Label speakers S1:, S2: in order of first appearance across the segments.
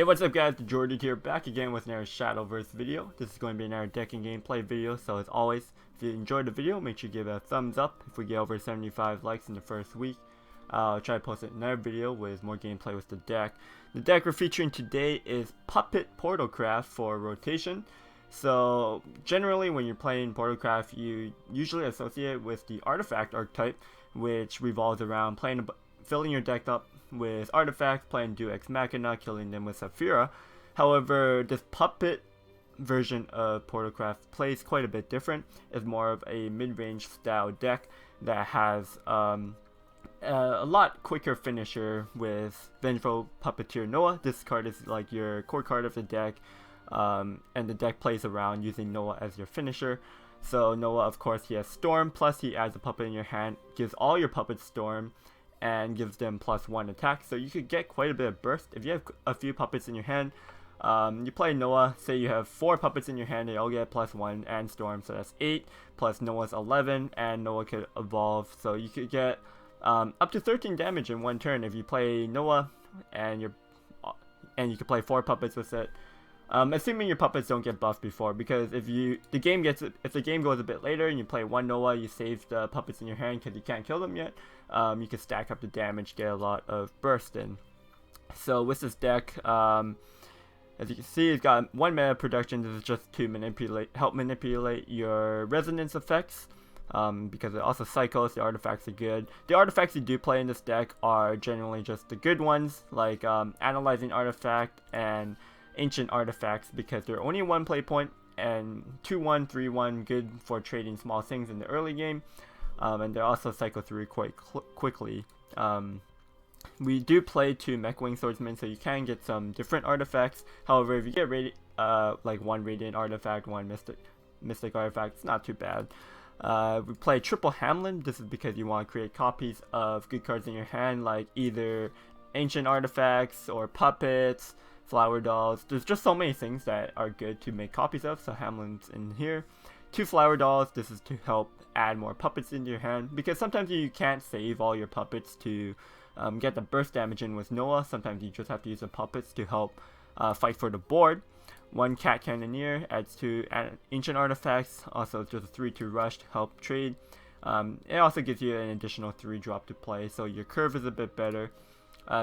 S1: Hey, what's up guys, TheJordude here, back again with another Shadowverse video. This is going to be another deck and gameplay video, so as always, if you enjoyed the video, make sure you give it a thumbs up. If we get over 75 likes in the first week, I'll try to post another video with more gameplay with the deck. The deck we're featuring today is Puppet Portalcraft for rotation. So, generally when you're playing Portalcraft, you usually associate it with the artifact archetype, which revolves around filling your deck up with artifacts, playing Deus Ex Machina, killing them with Saphira. However, this puppet version of Portalcraft plays quite a bit different. It's more of a mid-range style deck that has a lot quicker finisher with Vengeful Puppeteer Noah. This card is like your core card of the deck, and the deck plays around using Noah as your finisher. So Noah, of course, he has Storm, plus he adds a puppet in your hand, gives all your puppets Storm, and gives them +1 attack, so you could get quite a bit of burst. If you have a few puppets in your hand, you play Noah, say you have 4 puppets in your hand, they all get +1 and Storm, so that's 8, plus Noah's 11, and Noah could evolve, so you could get up to 13 damage in one turn if you play Noah, and you can play 4 puppets with it. Assuming your puppets don't get buffed before, because if the game goes a bit later and you play 1 Noah, you save the puppets in your hand because you can't kill them yet. You can stack up the damage, get a lot of burst in. So with this deck, as you can see, it's got 1 mana production. This is just to help manipulate your resonance effects. Because it also cycles, the artifacts are good. The artifacts you do play in this deck are generally just the good ones, like Analyzing Artifact and Ancient Artifacts, because they're only 1 play point and 2/1, 3/1, good for trading small things in the early game, and they also cycle through quite quickly. We do play 2 Mechwing Swordsmen, so you can get some different artifacts. However, if you get like 1 Radiant Artifact, 1 Mystic Artifact, it's not too bad. We play Triple Hamlin. This is because you want to create copies of good cards in your hand, like either Ancient Artifacts or Puppets, Flower Dolls. There's just so many things that are good to make copies of, so Hamlin's in here. 2 Flower Dolls. This is to help add more puppets into your hand, because sometimes you can't save all your puppets to get the burst damage in with Noah. Sometimes you just have to use the puppets to help fight for the board. 1 Cat Cannoneer adds 2 Ancient Artifacts, also just a 3/2 rush to help trade. It also gives you an additional 3 drop to play, so your curve is a bit better.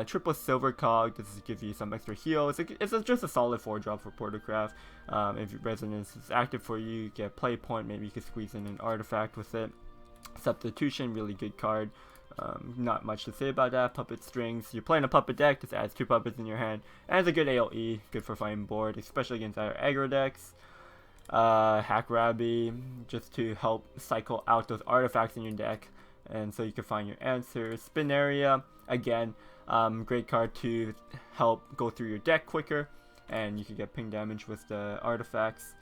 S1: Triple Silver Cog, this is give you some extra heal. It's just a solid 4 drop for Portalcraft. If Resonance is active for you, you get play point, maybe you can squeeze in an artifact with it. Substitution, really good card. Not much to say about that. Puppet Strings, you're playing a puppet deck, just adds 2 puppets in your hand, and it's a good AoE, good for fighting board, especially against our aggro decks. Hack Rabby, just to help cycle out those artifacts in your deck, and so you can find your answers. Spin Area, again, great card to help go through your deck quicker, and you can get ping damage with the artifacts.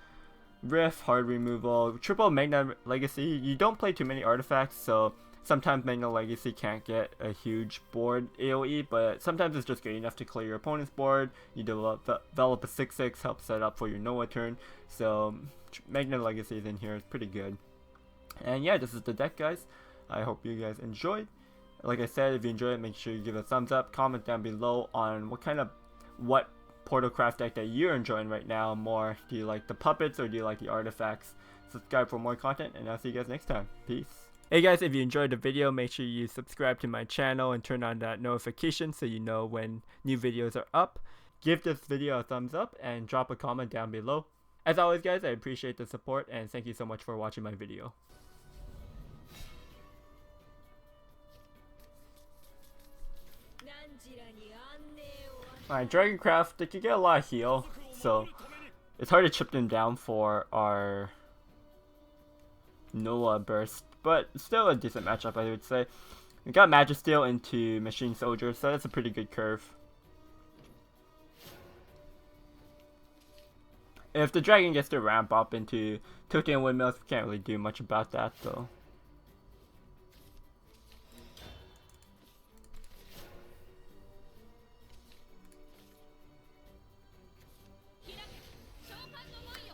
S1: Rift, hard removal. Triple Magna Legacy, you don't play too many artifacts, so sometimes Magna Legacy can't get a huge board AoE, but sometimes it's just good enough to clear your opponent's board. You develop a 6/6, help set up for your Noah turn, so Magna Legacy is in here, it's pretty good. And yeah, this is the deck, guys. I hope you guys enjoyed. Like I said, if you enjoyed it, make sure you give it a thumbs up. Comment down below on what Portalcraft deck that you're enjoying right now more. Do you like the puppets or do you like the artifacts? Subscribe for more content, and I'll see you guys next time. Peace. Hey guys, if you enjoyed the video, make sure you subscribe to my channel and turn on that notification so you know when new videos are up. Give this video a thumbs up and drop a comment down below. As always guys, I appreciate the support and thank you so much for watching my video. Alright, Dragoncraft, they can get a lot of heal, so it's hard to chip them down for our Noah burst, but still a decent matchup, I would say. We got Magisteel into Machine Soldier, so that's a pretty good curve. If the dragon gets to ramp up into Tilting Windmills, we can't really do much about that though.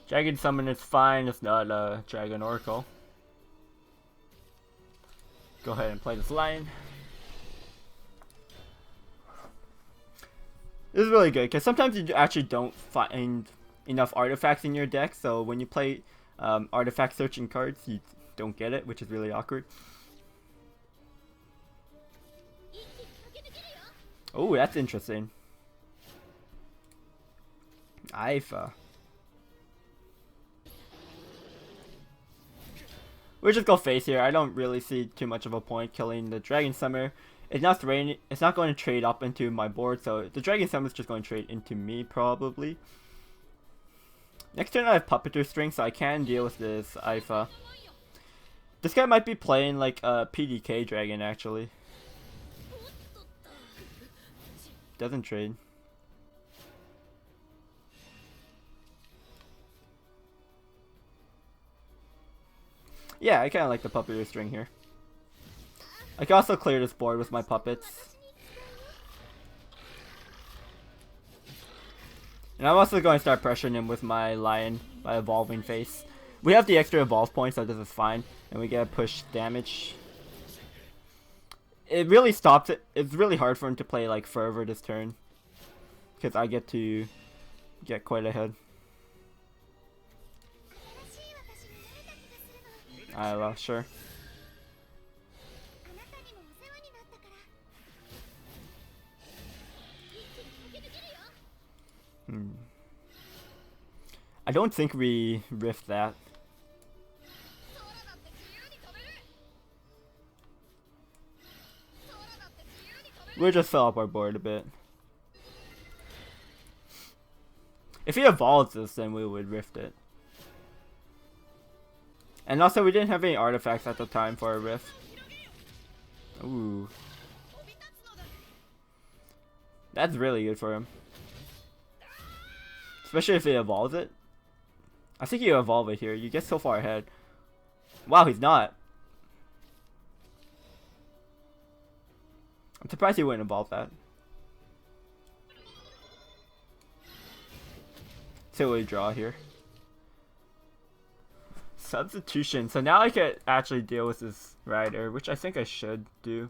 S1: Dragon Summon is fine, it's not a Dragon Oracle. Go ahead and play this line. This is really good because sometimes you actually don't find enough artifacts in your deck, so when you play artifact searching cards, you don't get it, which is really awkward. Oh, that's interesting. Ifa. We'll just go face here. I don't really see too much of a point killing the Dragon Summer. It's not going to trade up into my board, so the Dragon Summer is just going to trade into me probably. Next turn I have Puppeteer String, so I can deal with this Ifa. This guy might be playing like a PDK Dragon actually. Doesn't trade. Yeah, I kind of like the Puppeteer String here. I can also clear this board with my puppets. And I'm also going to start pressuring him with my Lion by evolving face. We have the extra evolve points, so this is fine. And we get push damage. It really stops it. It's really hard for him to play like Fervor this turn. Because I get to get quite ahead. Sure. I don't think we rift that. We'll just fill up our board a bit. If he evolves this, then we would rift it. And also, we didn't have any artifacts at the time for a rift. Ooh. That's really good for him. Especially if he evolves it. I think you evolve it here. You get so far ahead. Wow, he's not. I'm surprised he wouldn't evolve that. So we draw here. Substitution. So now I can actually deal with this rider, which I think I should do.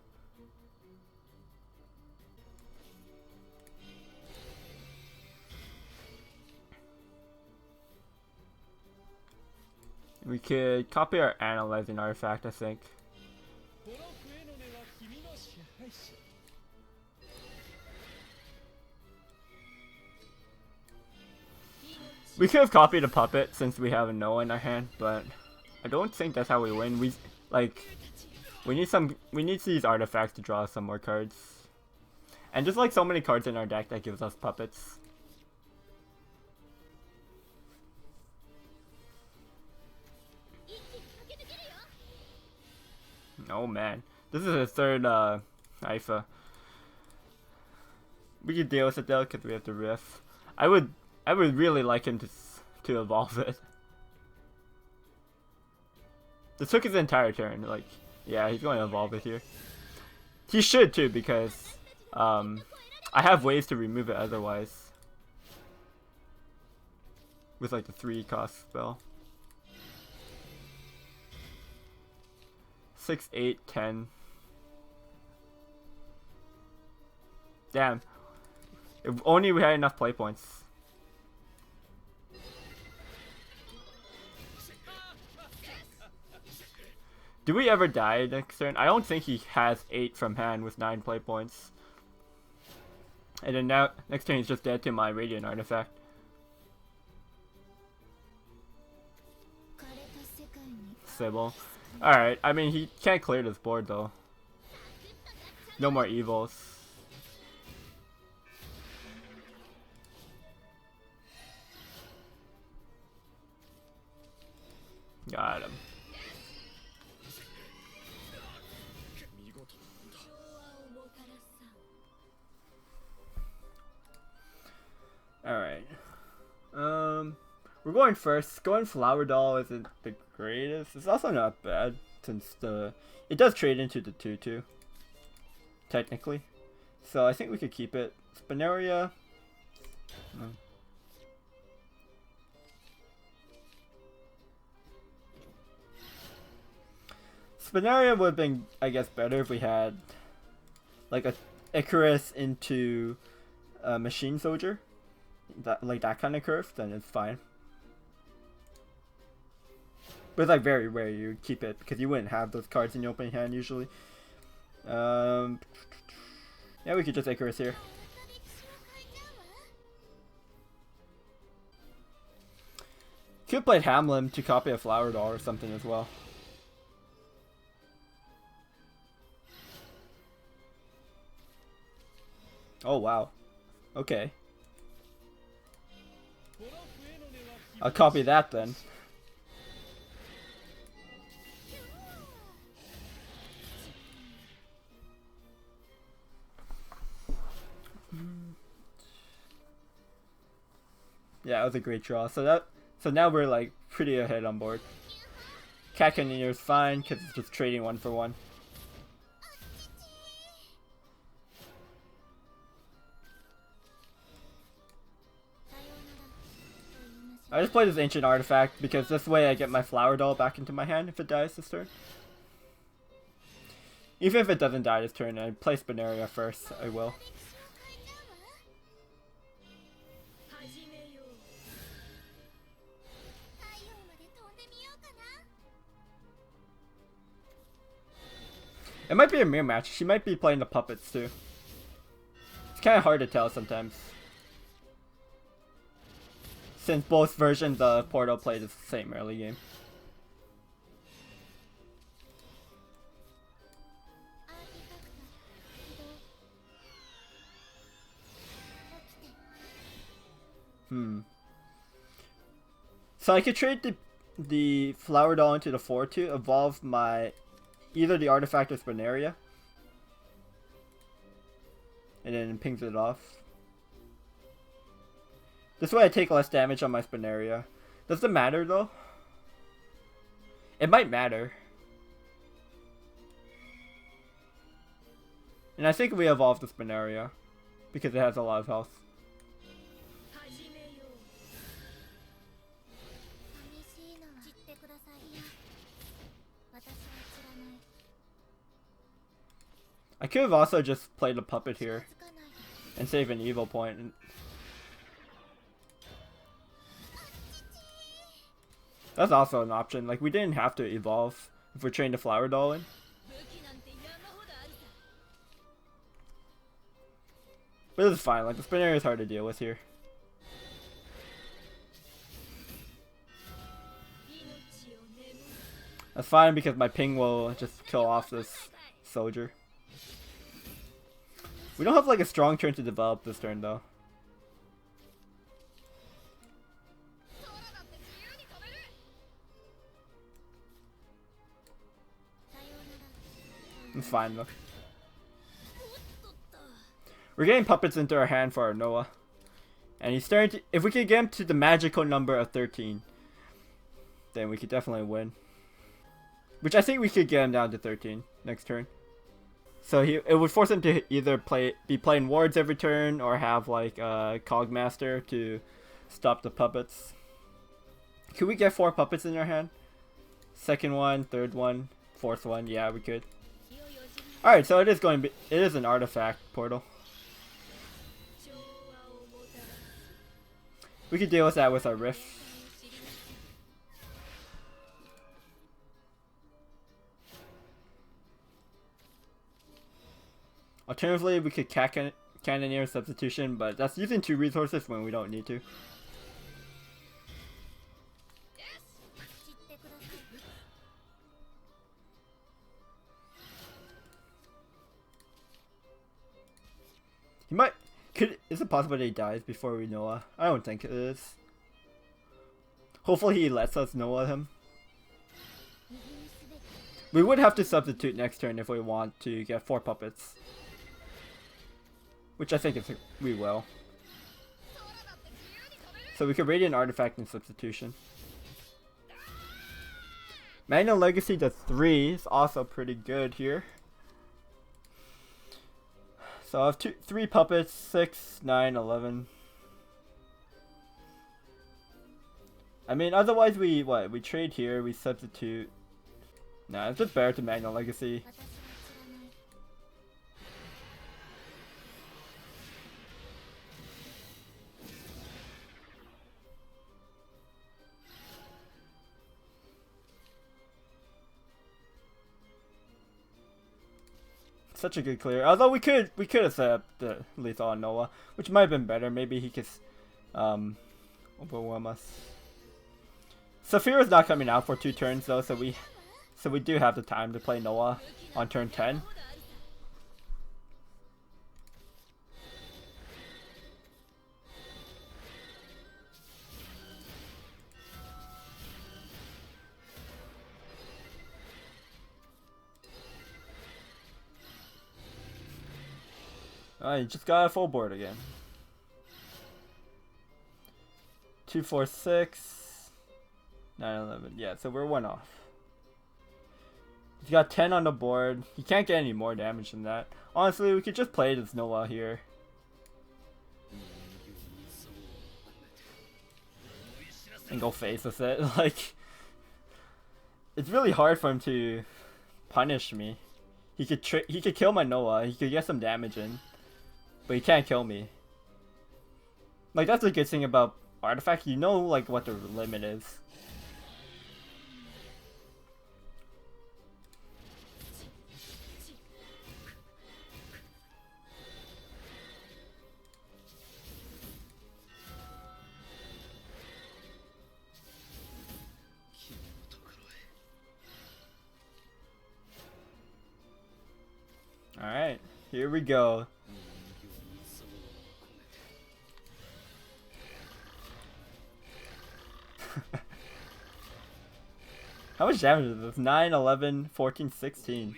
S1: We could copy our analyzing artifact, I think. We could have copied a puppet since we have a no in our hand, but I don't think that's how we win. We need these artifacts to draw some more cards. And just like so many cards in our deck that gives us puppets. Oh man, this is his third Ifa. We could deal with it though because we have to riff. I would really like him to evolve it. This took his entire turn. Like, yeah, he's going to evolve it here. He should too because I have ways to remove it otherwise. With like the 3-cost spell. 6, 8, 10. Damn. If only we had enough play points. Do we ever die next turn? I don't think he has 8 from hand with 9 play points. And then now, next turn he's just dead to my Radiant artifact. Sybil. Alright, I mean he can't clear this board though. No more evils. Got him. Alright. We're going first. Going Flower Doll isn't the greatest. It's also not bad since it does trade into the 2/2. Technically. So I think we could keep it. Spinaria. Spinaria would have been, I guess, better if we had like a Icarus into machine soldier, that kind of curve, then it's fine. But it's like very rare you keep it because you wouldn't have those cards in your opening hand usually. Yeah, we could just Icarus here. Could have played Hamlin to copy a Flower Doll or something as well. Oh wow. Okay. I'll copy that then. Yeah, that was a great draw. So now we're like pretty ahead on board. Cat Cannoneer is fine because it's just trading 1 for 1. I just played this Ancient Artifact because this way I get my Flower Doll back into my hand if it dies this turn. Even if it doesn't die this turn, I play Spinaria first, I will. It might be a mirror match. She might be playing the puppets too. It's kind of hard to tell sometimes, since both versions of Portal play the same early game. So I could trade the Flower Doll into the 4 to evolve my either the artifact or Spinaria, and then pings it off. This way I take less damage on my Spinaria. Does it matter though? It might matter. And I think we evolve the Spinaria because it has a lot of health. I could have also just played a puppet here and save an evil point. That's also an option. Like, we didn't have to evolve if we're trading the Flower Doll in. But this is fine. Like, the Spinaria is hard to deal with here. That's fine because my ping will just kill off this soldier. We don't have like a strong turn to develop this turn though. It's fine though. We're getting puppets into our hand for our Noah. And he's starting to, if we could get him to the magical number of 13, then we could definitely win. Which I think we could get him down to 13 next turn. So it would force him to either be playing wards every turn or have like a Cogmaster to stop the puppets. Could we get 4 puppets in our hand? Second one, third one, fourth one. Yeah, we could. All right, so it is an artifact portal. We could deal with that with our Rift. Alternatively, we could Cannoneer substitution, but that's using 2 resources when we don't need to. He might. Is it possible that he dies before we Noah? I don't think it is. Hopefully he lets us Noah him. We would have to substitute next turn if we want to get 4 puppets. Which I think we will. So we could Radiant Artifact in substitution. Magna Legacy to 3 is also pretty good here. So I have 3 puppets, 6, 9, 11. I mean, otherwise we trade here, we substitute. Nah, it's just better to Magna Legacy. such a good clear. Although we could have set up the lethal on Noah, which might have been better. Maybe he could overwhelm us. Saphira's not coming out for 2 turns though, so we do have the time to play Noah on turn 10. Oh, you just got a full board again. 2, 4, 6, 9, 11. Yeah, so we're 1 off. He's got 10 on the board. He can't get any more damage than that. Honestly, we could just play this Noah here. And go face with it. Like, it's really hard for him to punish me. He could kill my Noah. He could get some damage in. But he can't kill me. Like, that's the good thing about Artifact. You know, like, what the limit is. Alright, here we go. How much damage is this? 9, 11, 14, 16.